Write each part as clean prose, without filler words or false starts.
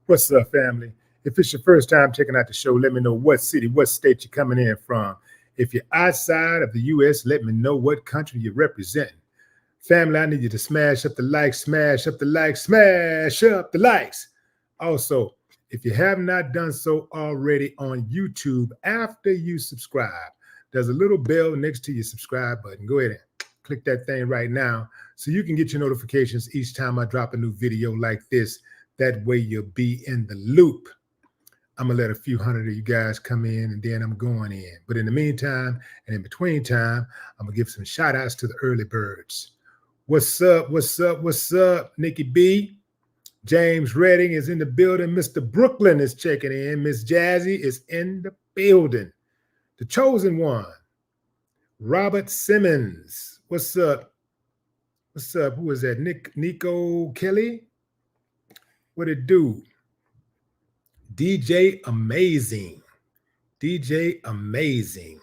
What's up, family? If it's your first time checking out the show, let me know what city, what state you're coming in from. If you're outside of the U.S., let me know what country you're representing. Family, I need you to smash up the likes, smash up the likes, smash up the likes. Also, if you have not done so already on YouTube, after you subscribe, there's a little bell next to your subscribe button. Go ahead and click that thing right now so you can get your notifications each time I drop a new video like this. That way you'll be in the loop. I'm going to let a few hundred of you guys come in and then I'm going in. But in the meantime and in between time, I'm going to give some shout outs to the early birds. What's up? What's up? What's up? Nikki B. James Redding is in the building. Mr. Brooklyn is checking in. Miss Jazzy is in the building. The chosen one, Robert Simmons. What's up? What's up? Who is that? Nico Kelly? What it do? DJ Amazing. DJ Amazing.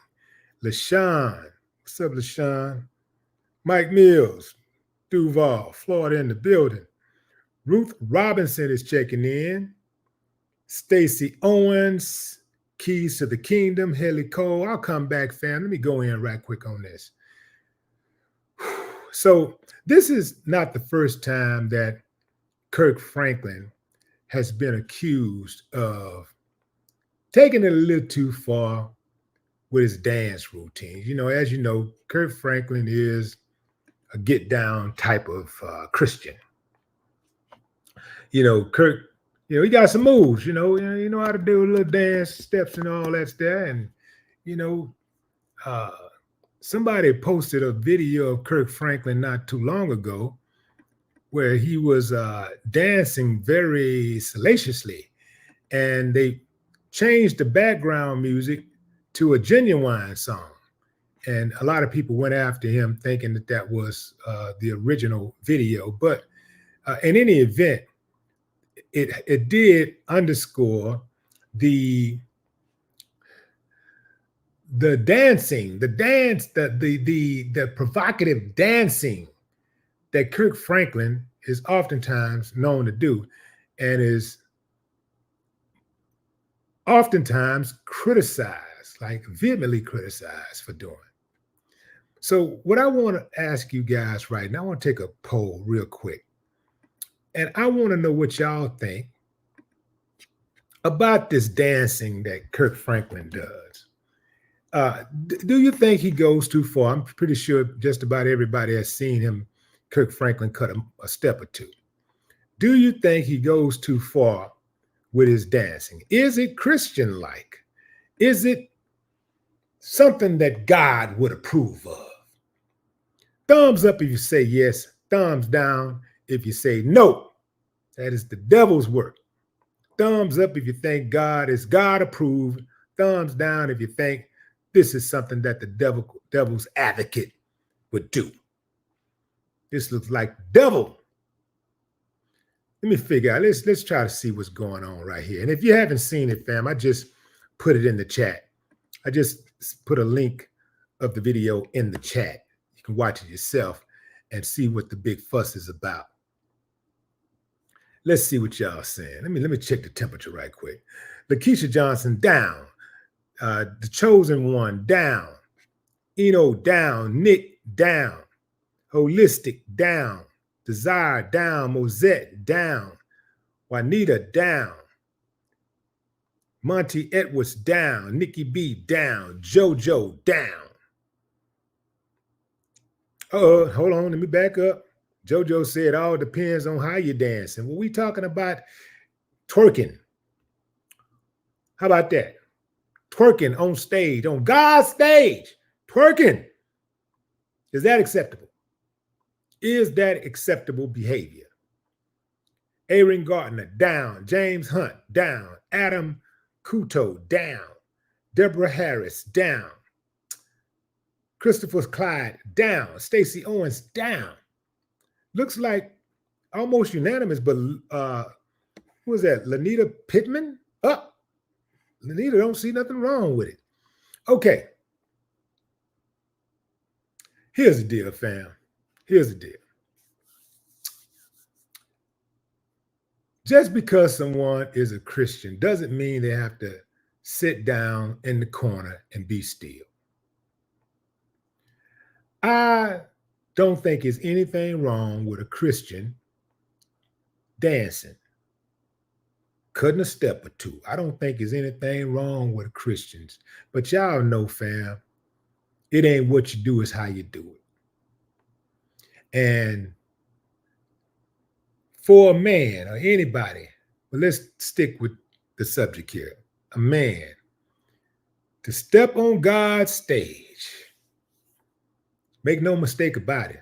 LaShawn. What's up, LaShawn? Mike Mills. Duval. Florida in the building. Ruth Robinson is checking in. Stacy Owens. Keys to the Kingdom. Haley Cole. I'll come back, fam. Let me go in right quick on this. So this is not the first time that Kirk Franklin has been accused of taking it a little too far with his dance routines. You know, as you know, Kirk Franklin is a get down type of Christian. You know, Kirk, he got some moves, you know how to do a little dance steps and all that stuff. And, somebody posted a video of Kirk Franklin not too long ago where he was dancing very salaciously, and they changed the background music to a Genuine song. And a lot of people went after him thinking that that was the original video. But in any event, it did underscore the dancing, the provocative dancing that Kirk Franklin is oftentimes known to do and is oftentimes criticized, like vehemently criticized for doing. So what I want to ask you guys right now, I want to take a poll real quick. And I want to know what y'all think about this dancing that Kirk Franklin does. Do you think he goes too far? I'm pretty sure just about everybody has seen him, Kirk Franklin, cut a step or two. Do you think he goes too far with his dancing? Is it Christian-like? Is it something that God would approve of? Thumbs up if you say yes. Thumbs down if you say no. That is the devil's work. Thumbs up if you think God is God approved. Thumbs down if you think this is something that the devil's advocate would do. This looks like devil. Let me figure out. Let's try to see what's going on right here. And if you haven't seen it, fam, I just put it in the chat. I just put a link of the video in the chat. You can watch it yourself and see what the big fuss is about. Let's see what y'all saying. Let me check the temperature right quick. Lakeisha Johnson down. The Chosen One down. Eno down. Nick down. Holistic down. Desire down. Mosette down. Juanita down. Monty Edwards down. Nikki B down. JoJo down. Hold on, let me back up. JoJo said all depends on how you're dancing. Well, we talking about twerking. How about that? Twerking on stage, on God's stage, twerking. Is that acceptable? Is that acceptable behavior? Aaron Gardner, down. James Hunt, down. Adam Kuto, down. Deborah Harris, down. Christopher Clyde, down. Stacey Owens, down. Looks like almost unanimous, but who was that? Lanita Pittman? Up. Lanita don't see nothing wrong with it. Okay. Here's the deal, fam. Here's the deal. Just because someone is a Christian doesn't mean they have to sit down in the corner and be still. I don't think there's anything wrong with a Christian dancing, cutting a step or two. I don't think there's anything wrong with Christians. But y'all know, fam, it ain't what you do, it's how you do it. And for a man or anybody, but let's stick with the subject here, a man to step on God's stage, make no mistake about it,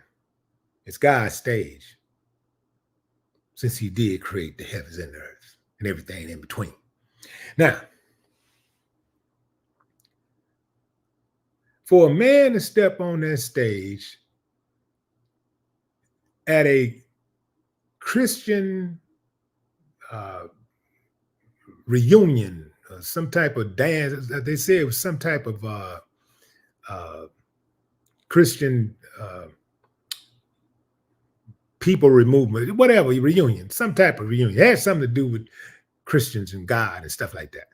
it's God's stage, since he did create the heavens and the earth and everything in between. Now, for a man to step on that stage at a Christian reunion, some type of dance, they say it was some type of Christian people movement, whatever, reunion, some type of reunion. It had something to do with Christians and God and stuff like that.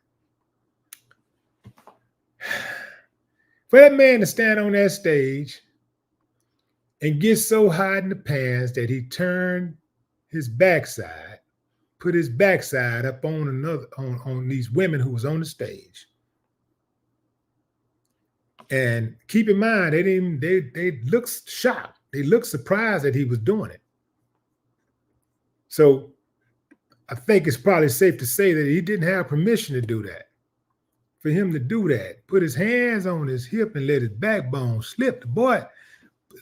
For that man to stand on that stage and get so hot in the pants that he turned his backside, put his backside up on on these women who was on the stage. And keep in mind, they looked shocked. They looked surprised that he was doing it. So I think it's probably safe to say that he didn't have permission to do that. For him to do that, put his hands on his hip and let his backbone slip. The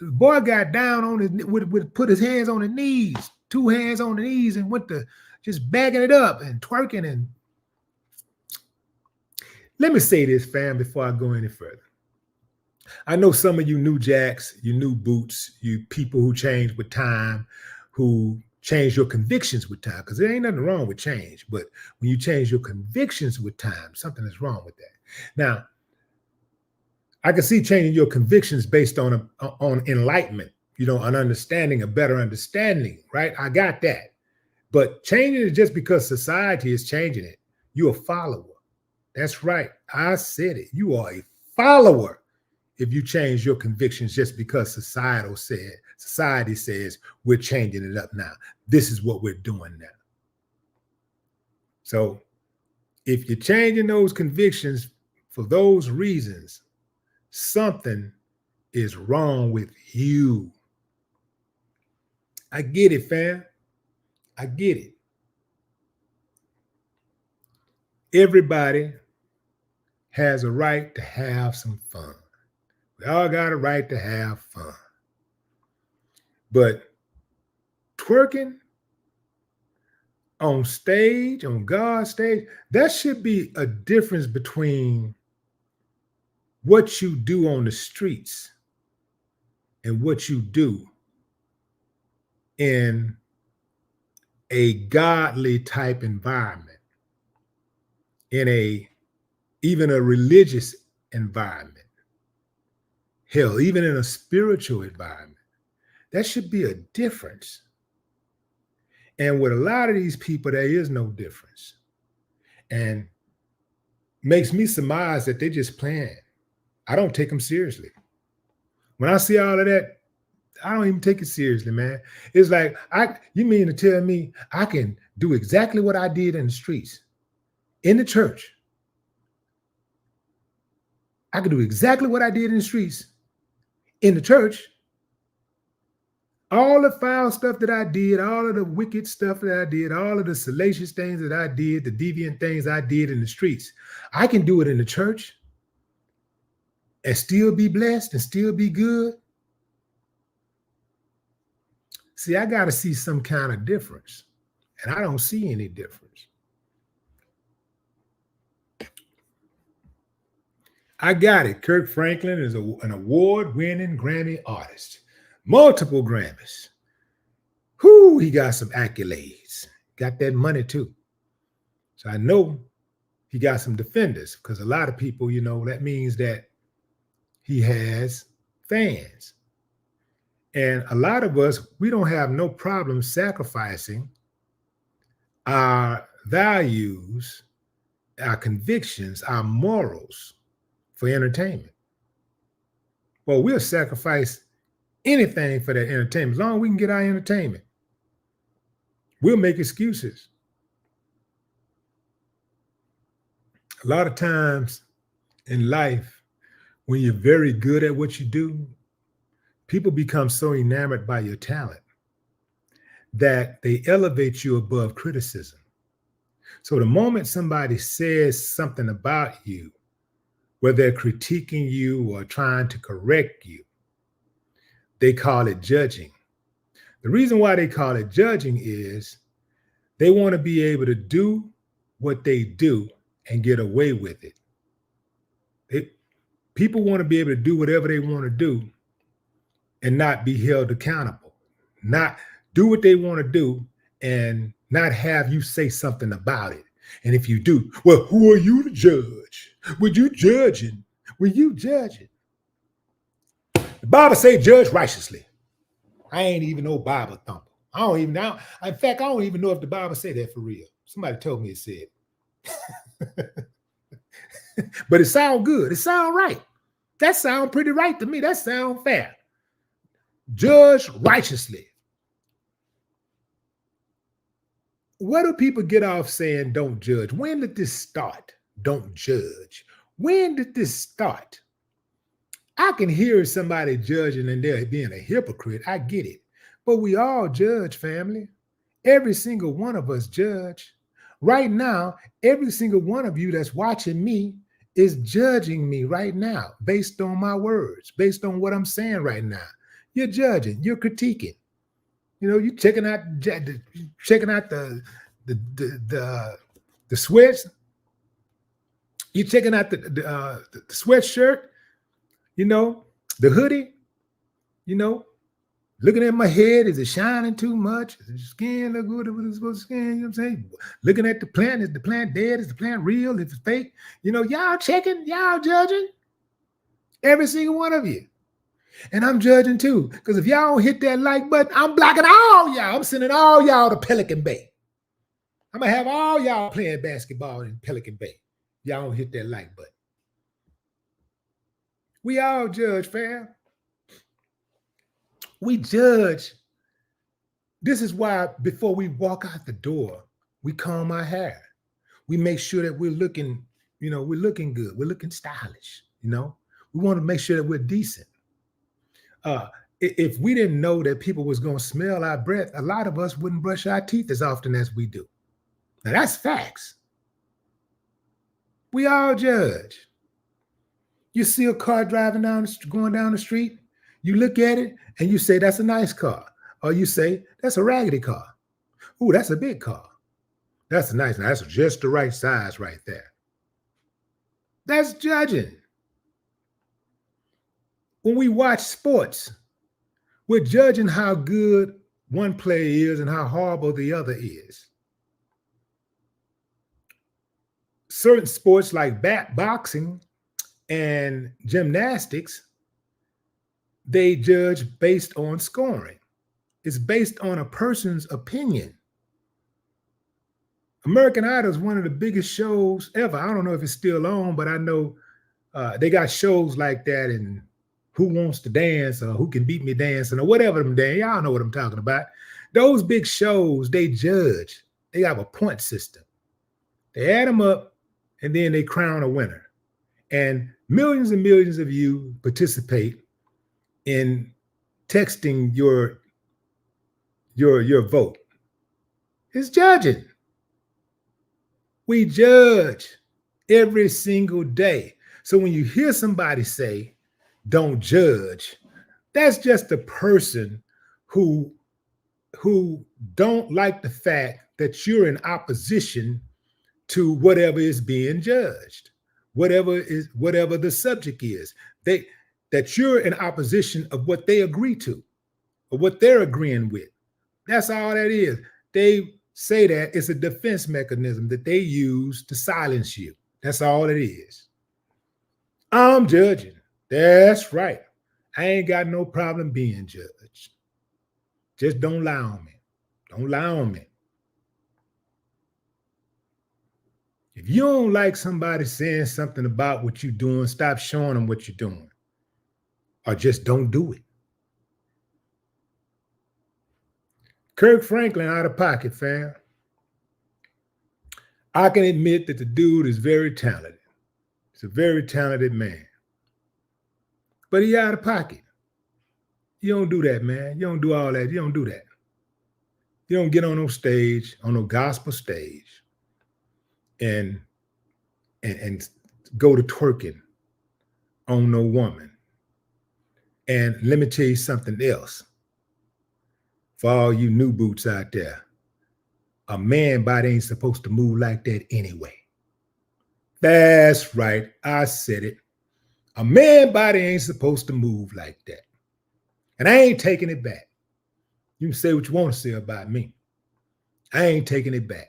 boy got down on his, put his hands on his knees, 2 hands on the knees, and went to just bagging it up and twerking. And let me say this, fam, before I go any further. I know some of you new jacks, you new boots, you people who change with time, who change your convictions with time, because there ain't nothing wrong with change. But when you change your convictions with time, something is wrong with that. Now, I can see changing your convictions based on enlightenment, an understanding, a better understanding, right? I got that. But changing it just because society is changing it. You're a follower. That's right. I said it. You are a follower if you change your convictions just because society says we're changing it up now. This is what we're doing now. So if you're changing those convictions for those reasons, something is wrong with you. I get it, fam. I get it. Everybody has a right to have some fun. We all got a right to have fun. But twerking on stage, on God's stage, that should be a difference between what you do on the streets and what you do in a godly type environment, in even a religious environment. Hell, even in a spiritual environment, that should be a difference. And with a lot of these people, there is no difference. And makes me surmise that they're just playing. I don't take them seriously. When I see all of that, I don't even take it seriously, man. It's like, you mean to tell me I can do exactly what I did in the streets, in the church? I can do exactly what I did in the streets, in the church. All the foul stuff that I did, all of the wicked stuff that I did, all of the salacious things that I did, the deviant things I did in the streets, I can do it in the church and still be blessed and still be good. See, I got to see some kind of difference, and I don't see any difference. I got it. Kirk Franklin is an award-winning Grammy artist. Multiple Grammys. Whoo, he got some accolades. Got that money too. So I know he got some defenders, because a lot of people, that means that he has fans. And a lot of us, we don't have no problem sacrificing our values, our convictions, our morals for entertainment. Well, we'll sacrifice anything for that entertainment as long as we can get our entertainment. We'll make excuses. A lot of times in life, when you're very good at what you do, people become so enamored by your talent that they elevate you above criticism. So the moment somebody says something about you, whether they're critiquing you or trying to correct you, they call it judging. The reason why they call it judging is they want to be able to do what they do and get away with it. People want to be able to do whatever they want to do and not be held accountable, not do what they want to do and not have you say something about it. And if you do, well, who are you to judge? Would you judging? Were you judging? The Bible say judge righteously. I ain't even no Bible thumper. I don't even know. In fact, I don't even know if the Bible say that for real. Somebody told me it said. But it sounds good. It sounds right. That sounds pretty right to me. That sounds fair. Judge righteously. Where do people get off saying don't judge? When did this start? Don't judge. When did this start? I can hear somebody judging and they're being a hypocrite. I get it. But we all judge, family. Every single one of us judge. Right now, every single one of you that's watching me is judging me right now based on my words, based on what I'm saying right now. You're judging, you're critiquing. You know, you're checking out the sweats. You're checking out the sweatshirt, you know, the hoodie, you know, looking at my head. Is it shining too much? Is the skin look good? Is it supposed to skin? You know what I'm saying? Looking at the plant. Is the plant dead? Is the plant real? Is it fake? You know, y'all checking, y'all judging. Every single one of you. And I'm judging too. Because if y'all don't hit that like button, I'm blocking all y'all. I'm sending all y'all to Pelican Bay. I'm going to have all y'all playing basketball in Pelican Bay. Y'all don't hit that like button. We all judge, fam. We judge. This is why before we walk out the door, we comb our hair. We make sure that we're looking, you know, we're looking good. We're looking stylish, you know. We want to make sure that we're decent. If we didn't know that people was going to smell our breath, a lot of us wouldn't brush our teeth as often as we do. Now, that's facts. We all judge. You see a car driving going down the street, you look at it and you say, that's a nice car. Or you say, that's a raggedy car. Ooh, that's a big car. That's a nice one. That's just the right size right there. That's judging. When we watch sports, we're judging how good one player is and how horrible the other is. Certain sports like boxing and gymnastics, they judge based on scoring. It's based on a person's opinion. American Idol is one of the biggest shows ever. I don't know if it's still on, but I know they got shows like that in Who Wants to Dance or Who Can Beat Me Dancing or whatever them dance. Y'all know what I'm talking about. Those big shows, they judge. They have a point system. They add them up and then they crown a winner. And millions of you participate in texting your vote. It's judging. We judge every single day. So when you hear somebody say, don't judge, that's just a person who don't like the fact that you're in opposition to whatever is being judged, whatever the subject is, that you're in opposition of what they agree to or what they're agreeing with. That's all that is. They say that it's a defense mechanism that they use to silence you. That's all it is. I'm judging. That's right. I ain't got no problem being judged. Just don't lie on me. Don't lie on me. If you don't like somebody saying something about what you're doing, stop showing them what you're doing. Or just don't do it. Kirk Franklin out of pocket, fam. I can admit that the dude is very talented. He's a very talented man. But he out of pocket. You don't do that, man. You don't do all that. You don't do that. You don't get on no stage, on no gospel stage, and go to twerking on no woman. And let me tell you something else. For all you new boots out there, a man body ain't supposed to move like that anyway. That's right. I said it. A man body ain't supposed to move like that. And I ain't taking it back. You can say what you want to say about me. I ain't taking it back.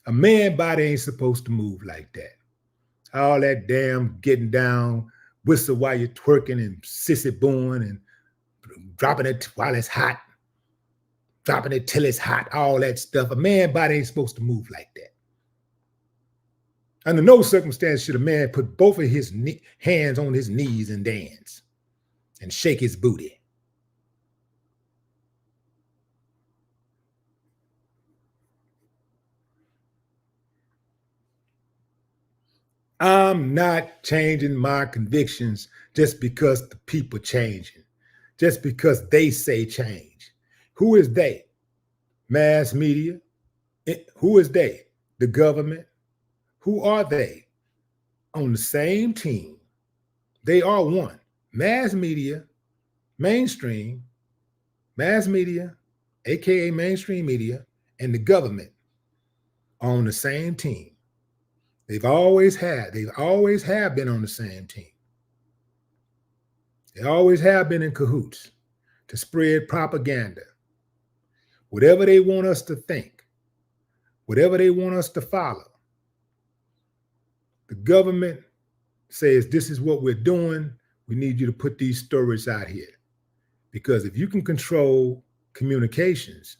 A man body ain't supposed to move like that. All that damn getting down, whistle while you're twerking and sissy booing and dropping it while it's hot, dropping it till it's hot, all that stuff. A man body ain't supposed to move like that. Under no circumstance should a man put both of his hands on his knees and dance and shake his booty. I'm not changing my convictions just because the people changing, just because they say change. Who is they? Mass media. Who is they? The government. Who are they? On the same team. They are one. Mass media, mainstream, mass media, aka mainstream media, and the government are on the same team. They always have been on the same team. They always have been in cahoots to spread propaganda. Whatever they want us to think, whatever they want us to follow, the government says, this is what we're doing. We need you to put these stories out here. Because if you can control communications,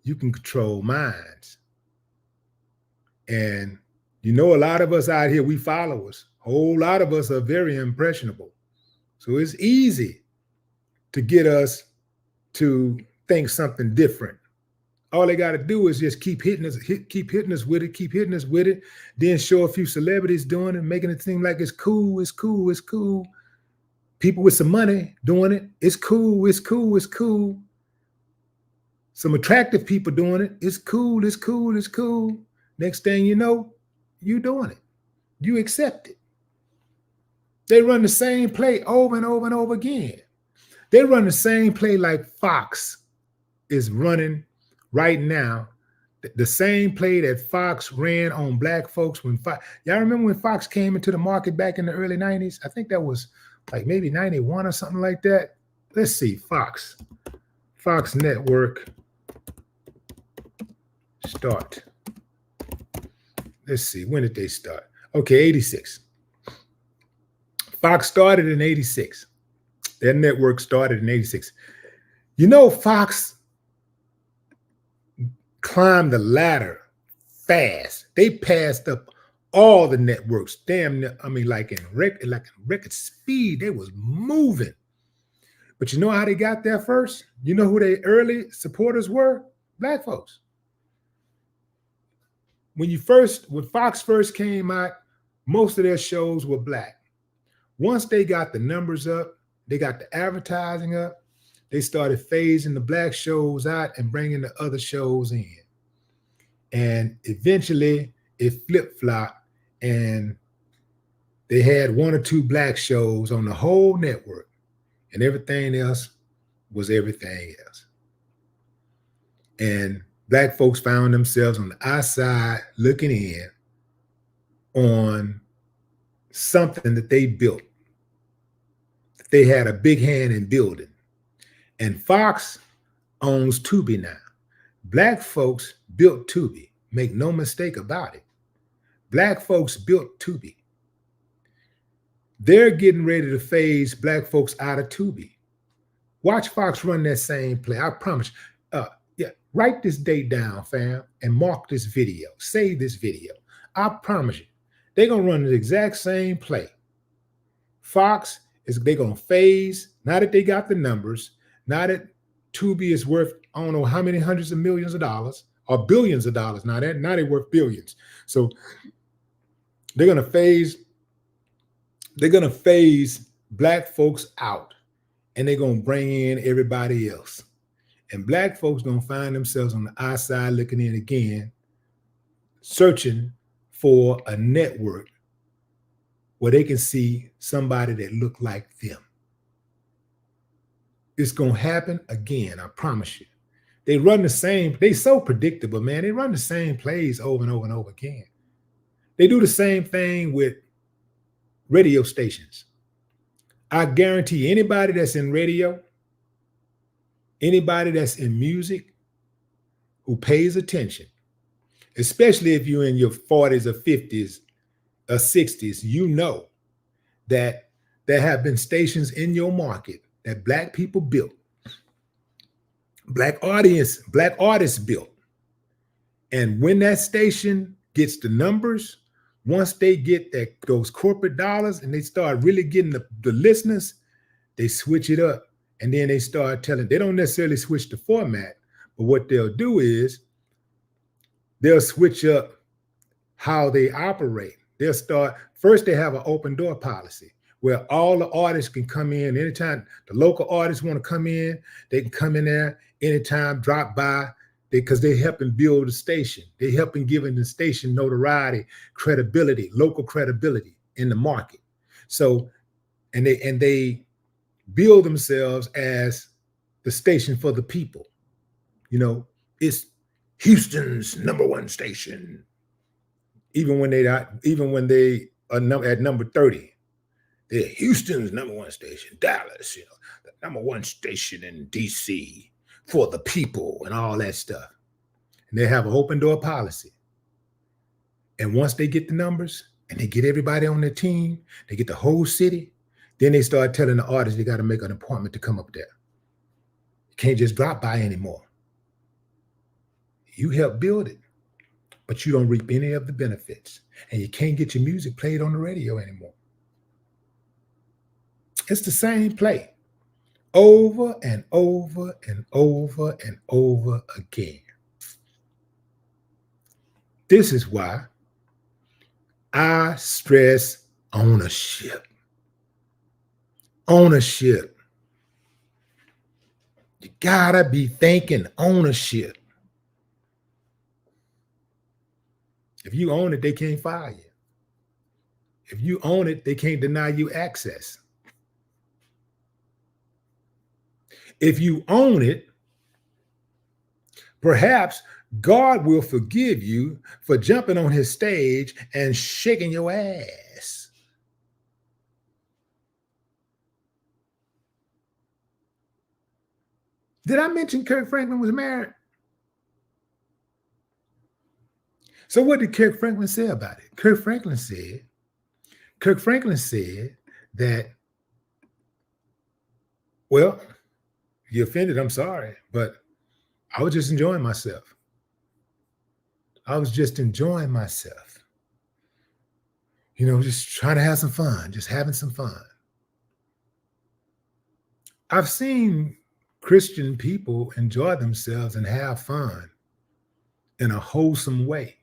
you can control minds. And you know, a lot of us out here, we followers. A whole lot of us are very impressionable. So it's easy to get us to think something different. All they got to do is just keep hitting us with it, then show a few celebrities doing it, making it seem like it's cool, it's cool, it's cool. People with some money doing it, it's cool, it's cool, it's cool. Some attractive people doing it, it's cool, it's cool, it's cool. Next thing you know, you doing it. You accept it. They run the same play over and over and over again. They run the same play like Fox is running right now. The same play that Fox ran on black folks when Fox. Y'all remember when Fox came into the market back in the early 90s? I think that was like maybe 91 or something like that. Let's see, Fox Network start. Let's see, when did they start? Okay, 86. Fox started in 86. Their network started in 86. You know, Fox climbed the ladder fast. They passed up all the networks. Damn, I mean, like in record speed, they was moving. But you know how they got there first? You know who their early supporters were? Black folks. When Fox first came out, most of their shows were black. Once they got the numbers up, they got the advertising up, they started phasing the black shows out and bringing the other shows in. And eventually it flip-flopped and they had one or two black shows on the whole network and everything else was everything else. And black folks found themselves on the outside looking in on something that they built. They had a big hand in building. And Fox owns Tubi now. Black folks built Tubi. Make no mistake about it. Black folks built Tubi. They're getting ready to phase black folks out of Tubi. Watch Fox run that same play. I promise. Write this date down, fam, and mark this video. Save this video. I promise you, they're going to run the exact same play. Fox they're going to phase, now that they got the numbers, now that Tubi is worth, I don't know how many hundreds of millions of dollars or billions of dollars. Now they're worth billions. So they're going to phase black folks out, and they're going to bring in everybody else. And black folks going to find themselves on the outside looking in again, searching for a network where they can see somebody that look like them. It's going to happen again, I promise you. They run the same, they so predictable, man. They run the same plays over and over and over again. They do the same thing with radio stations. I guarantee anybody that's in radio, anybody that's in music who pays attention, especially if you're in your 40s or 50s or 60s, you know that there have been stations in your market that black people built, black artists built. And when that station gets the numbers, once they get those corporate dollars and they start really getting the listeners, they switch it up. And then they start telling, they don't necessarily switch the format, but what they'll do is they'll switch up how they operate. They'll start, first they have an open door policy where all the artists can come in anytime. The local artists want to come in, they can come in there anytime, drop by, because they're helping build the station. They're helping giving the station notoriety, credibility, local credibility in the market. So, and they build themselves as the station for the people. You know, it's Houston's #1 station. Even when they are at number 30, they're Houston's #1 station, Dallas, the #1 station in DC for the people and all that stuff. And they have an open door policy. And once they get the numbers and they get everybody on their team, they get the whole city, then they start telling the artists they got to make an appointment to come up there. You can't just drop by anymore. You help build it, but you don't reap any of the benefits. And you can't get your music played on the radio anymore. It's the same play over and over and over and over again. This is why I stress ownership. Ownership. You gotta be thinking ownership. If you own it, they can't fire you. If you own it, they can't deny you access. If you own it, perhaps God will forgive you for jumping on his stage and shaking your ass. Did I mention Kirk Franklin was married? So what did Kirk Franklin say about it? Kirk Franklin said that, well, you offended, I'm sorry, but I was just enjoying myself. I was just enjoying myself. Just trying to have some fun, just having some fun. I've seen Christian people enjoy themselves and have fun in a wholesome way.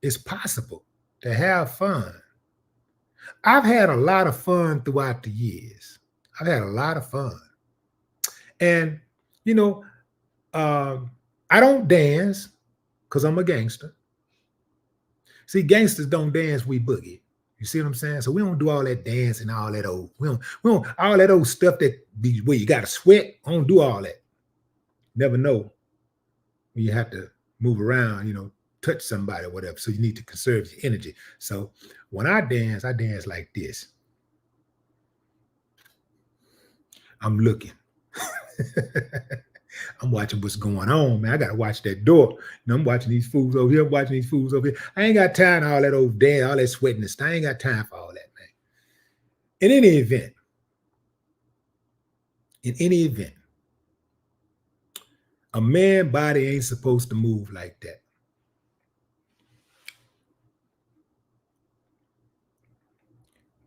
It's possible to have fun. I've had a lot of fun throughout the years. I've had a lot of fun. And, I don't dance because I'm a gangster. See, gangsters don't dance, we boogie. You see what I'm saying? So we don't do all that dancing, all that old, we don't all that old stuff that be where you got to sweat. I don't do all that. Never know when you have to move around, touch somebody or whatever. So you need to conserve your energy. So when I dance like this. I'm looking. I'm watching what's going on, man. I got to watch that door. I'm watching these fools over here. I'm watching these fools over here. I ain't got time for all that old dance, all that sweating and stuff. I ain't got time for all that, man. In any event, a man body ain't supposed to move like that.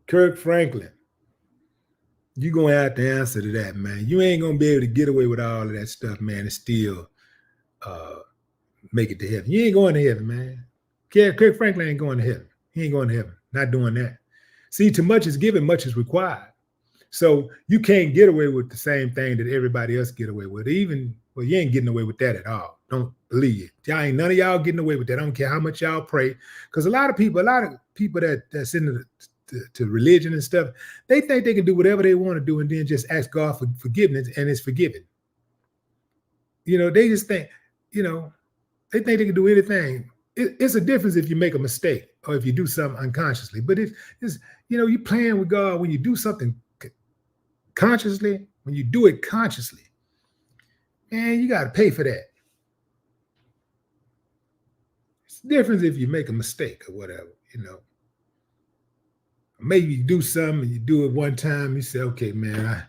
Kirk Franklin, you're going to have to answer to that, man. You ain't going to be able to get away with all of that stuff, man, and still make it to heaven. You ain't going to heaven, man. Kirk Franklin ain't going to heaven. He ain't going to heaven. Not doing that. See, too much is given, much is required. So you can't get away with the same thing that everybody else get away with. Well, you ain't getting away with that at all. Don't believe it. None of y'all getting away with that. I don't care how much y'all pray. Because a lot of people that's into to religion and stuff, they think they can do whatever they want to do and then just ask God for forgiveness and it's forgiven. They just think, they think they can do anything. It's a difference if you make a mistake or if you do something unconsciously. But it's you're playing with God when you do something consciously. When you do it consciously, man, you got to pay for that. It's the difference if you make a mistake or whatever, Maybe you do something and you do it one time, you say, okay, man, I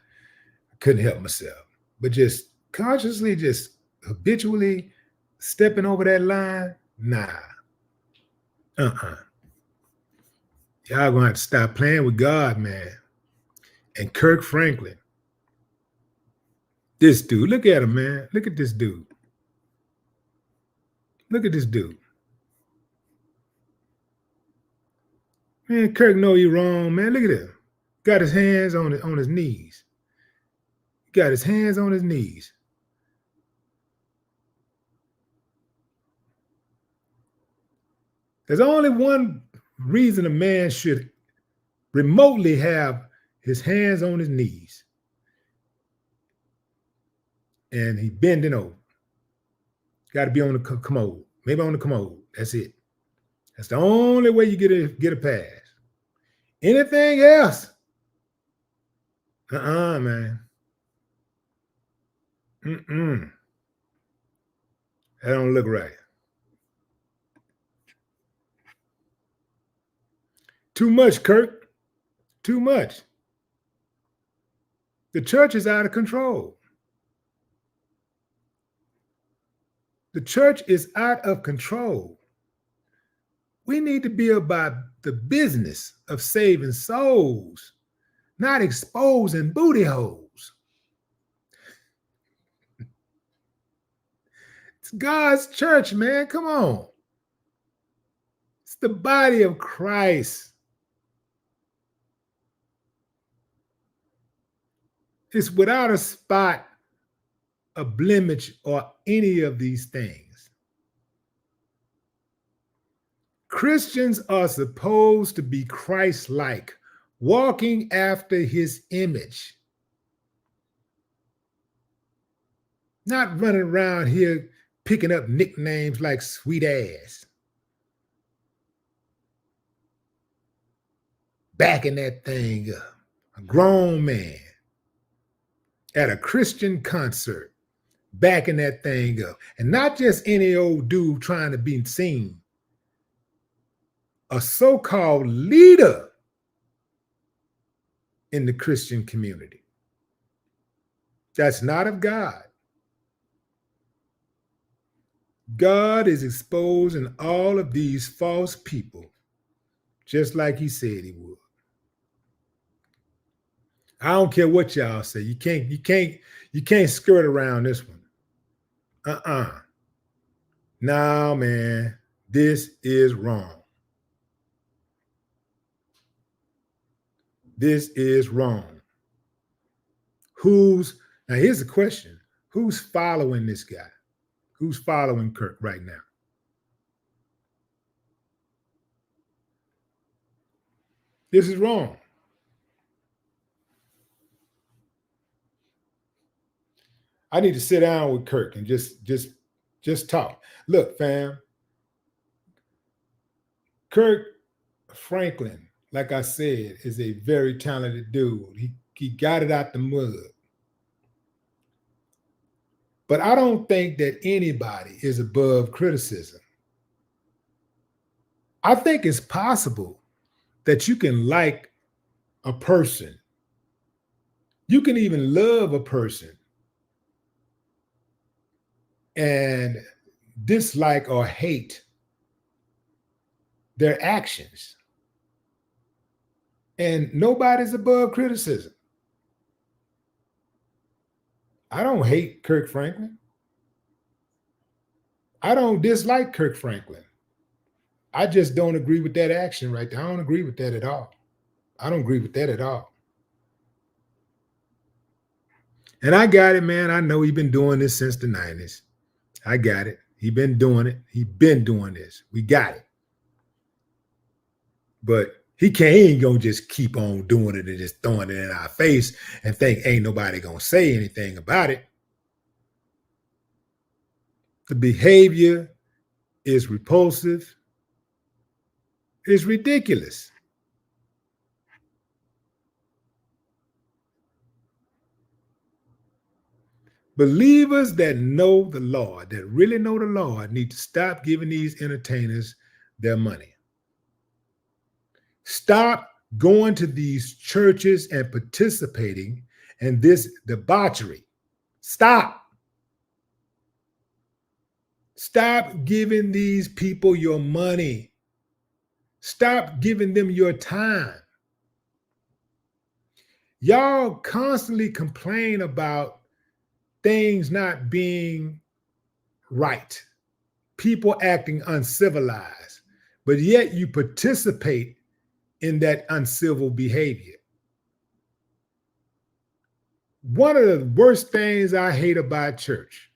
couldn't help myself. But just consciously, just habitually stepping over that line, nah. Y'all gonna have to stop playing with God, man. And Kirk Franklin, this dude, look at him, man. Look at this dude. Look at this dude. Man, Kirk know you wrong, man. Look at him. Got his hands on his knees. Got his hands on his knees. There's only one reason a man should remotely have his hands on his knees. And he bending over. Got to be on the commode. Maybe on the commode. That's it. That's the only way you get a pass. Anything else? Man. That don't look right. Too much, Kirk. Too much. The church is out of control. The church is out of control. We need to be about the business of saving souls, not exposing booty holes. It's God's church, man. Come on. It's the body of Christ. It's without a spot, a blemish, or any of these things. Christians are supposed to be Christ-like, walking after his image. Not running around here picking up nicknames like sweet ass. Backing that thing up. A grown man at a Christian concert, backing that thing up. And not just any old dude trying to be seen. A so-called leader in the Christian community. That's not of God. God is exposing all of these false people, just like he said he would. I don't care what y'all say. You can't skirt around this one. No, man, this is wrong. This is wrong. Now here's the question. Who's following this guy? Who's following Kirk right now? This is wrong. I need to sit down with Kirk and just talk. Look, fam. Kirk Franklin, like I said, is a very talented dude. He got it out the mud. But I don't think that anybody is above criticism. I think it's possible that you can like a person. You can even love a person and dislike or hate their actions. And nobody's above criticism. I don't hate Kirk Franklin. I don't dislike Kirk Franklin. I just don't agree with that action right there. I don't agree with that at all. I don't agree with that at all. And I got it, man. I know he's been doing this since the 90s. I got it. He been doing it. He been doing this. We got it. But he ain't gonna just keep on doing it and just throwing it in our face and think ain't nobody gonna say anything about it. The behavior is repulsive. It's ridiculous. Believers that know the Lord, that really know the Lord, need to stop giving these entertainers their money. Stop going to these churches and participating in this debauchery. Stop. Stop giving these people your money. Stop giving them your time. Y'all constantly complain about things not being right, people acting uncivilized, but yet you participate in that uncivil behavior. One of the worst things I hate about church,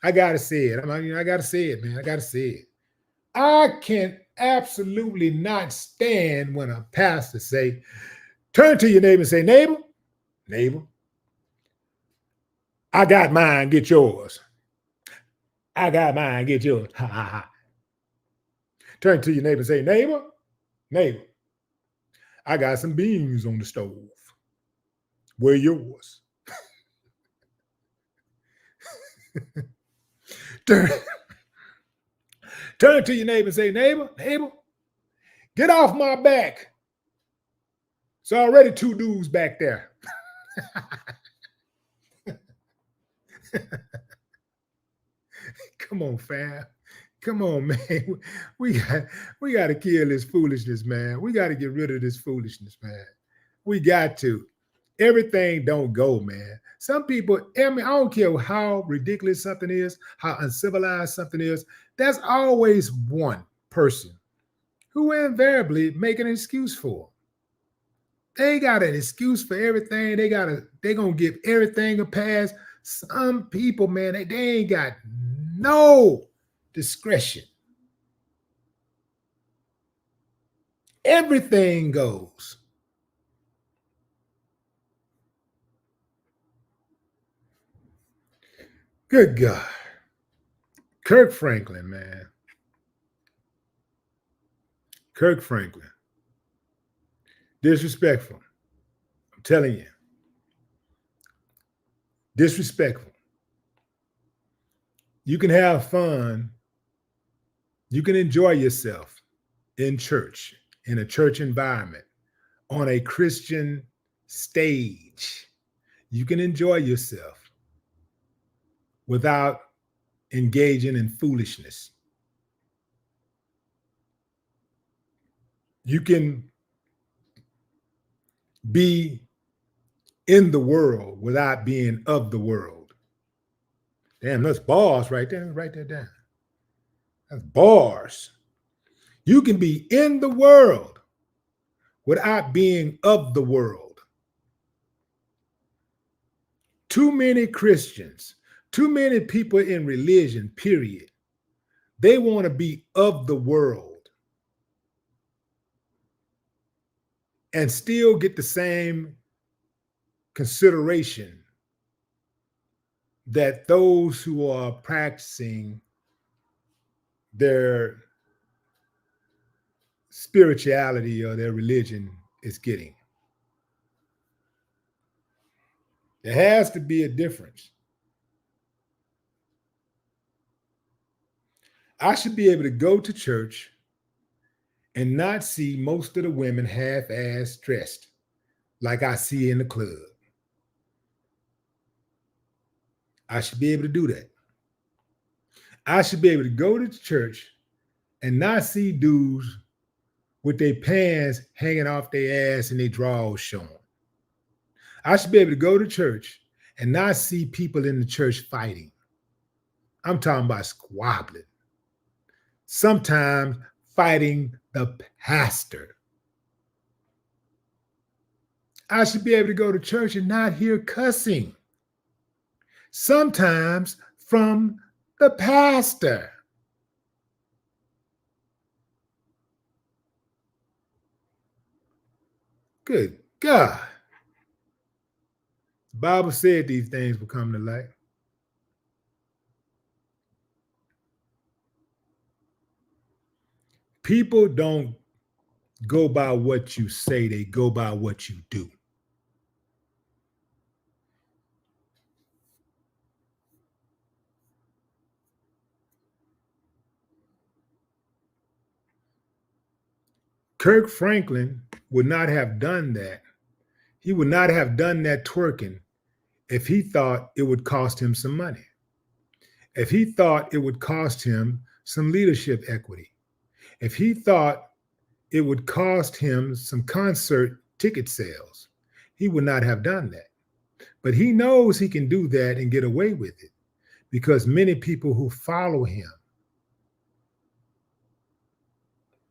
I gotta say it. I gotta say it, man. I gotta say it. I can absolutely not stand when a pastor say, turn to your neighbor and say, neighbor, I got mine, get yours. I got mine, get yours. Ha ha ha. Turn to your neighbor and say, neighbor, I got some beans on the stove. Where yours? Turn to your neighbor and say, neighbor, get off my back. It's already two dudes back there. Come on, fam. Come on, man. We got to kill this foolishness, man. We got to get rid of this foolishness, man. We got to. Everything don't go, man. Some people, I don't care how ridiculous something is, how uncivilized something is. There's always one person who invariably make an excuse for them. They got an excuse for everything. They gonna give everything a pass. Some people, man, they ain't got no discretion. Everything goes. Good God. Kirk Franklin, man. Kirk Franklin. Disrespectful. I'm telling you. Disrespectful. You can have fun. You can enjoy yourself in church, in a church environment, on a Christian stage. You can enjoy yourself without engaging in foolishness. You can be in the world without being of the world. Damn, that's bars right there. Write that down. That's bars. You can be in the world without being of the world. Too many Christians, too many people in religion, period, they want to be of the world and still get the same consideration that those who are practicing their spirituality or their religion is getting. There has to be a difference. I should be able to go to church and not see most of the women half-ass dressed like I see in the club. I should be able to do that. I should be able to go to church and not see dudes with their pants hanging off their ass and their drawers showing. I should be able to go to church and not see people in the church fighting. I'm talking about squabbling. Sometimes fighting the pastor. I should be able to go to church and not hear cussing. Sometimes from the pastor. Good God. The Bible said these things will come to light. People don't go by what you say, they go by what you do. Kirk Franklin would not have done that. He would not have done that twerking if he thought it would cost him some money. If he thought it would cost him some leadership equity. If he thought it would cost him some concert ticket sales, he would not have done that. But he knows he can do that and get away with it because many people who follow him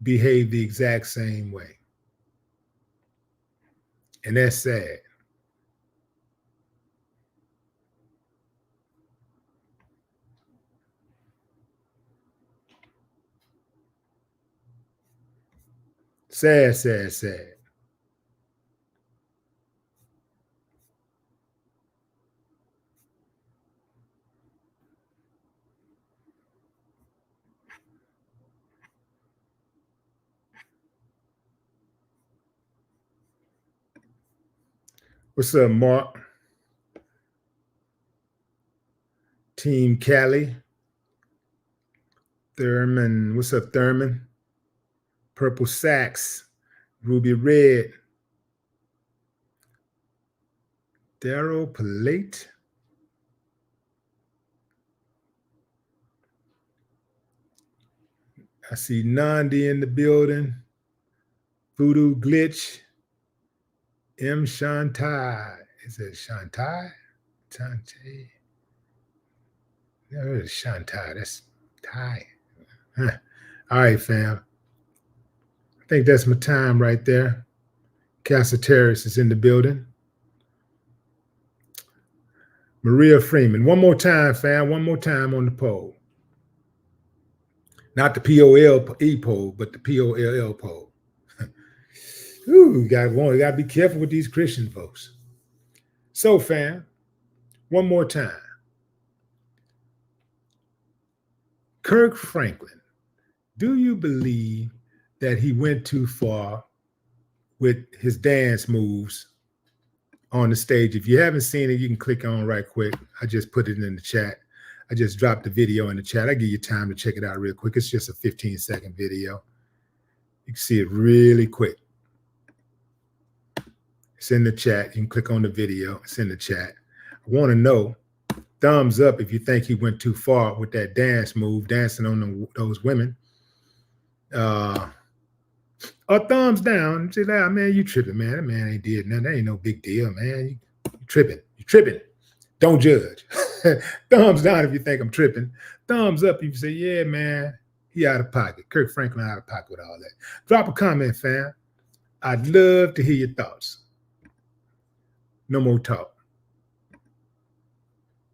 behave the exact same way. And that's sad. Sad, sad, sad. What's up, Mark? Team Cali. Thurman. What's up, Thurman? Purple Sacks. Ruby Red. Daryl Palate. I see Nandi in the building. Voodoo Glitch. M. Shantai. Is it Shantai? Shantai. No, it's Shantai. That's Thai. Huh. All right, fam. I think that's my time right there. Casa Terrace is in the building. Maria Freeman. One more time, fam. One more time on the poll. Not the POLE poll, but the POLL poll. Ooh, you gotta be careful with these Christian folks. So, fam, one more time. Kirk Franklin, do you believe that he went too far with his dance moves on the stage? If you haven't seen it, you can click on right quick. I just put it in the chat. I just dropped the video in the chat. I give you time to check it out real quick. It's just a 15-second video. You can see it really quick. It's in the chat. You can click on the video. It's in the chat. I want to know, thumbs up if you think he went too far with that dance move, dancing on those women. Or thumbs down. Say, ah, man, you tripping, man. That man ain't did nothing. That ain't no big deal, man. You tripping. You tripping. Don't judge. Thumbs down if you think I'm tripping. Thumbs up if you say, yeah, man, he out of pocket. Kirk Franklin out of pocket with all that. Drop a comment, fam. I'd love to hear your thoughts. No more talk.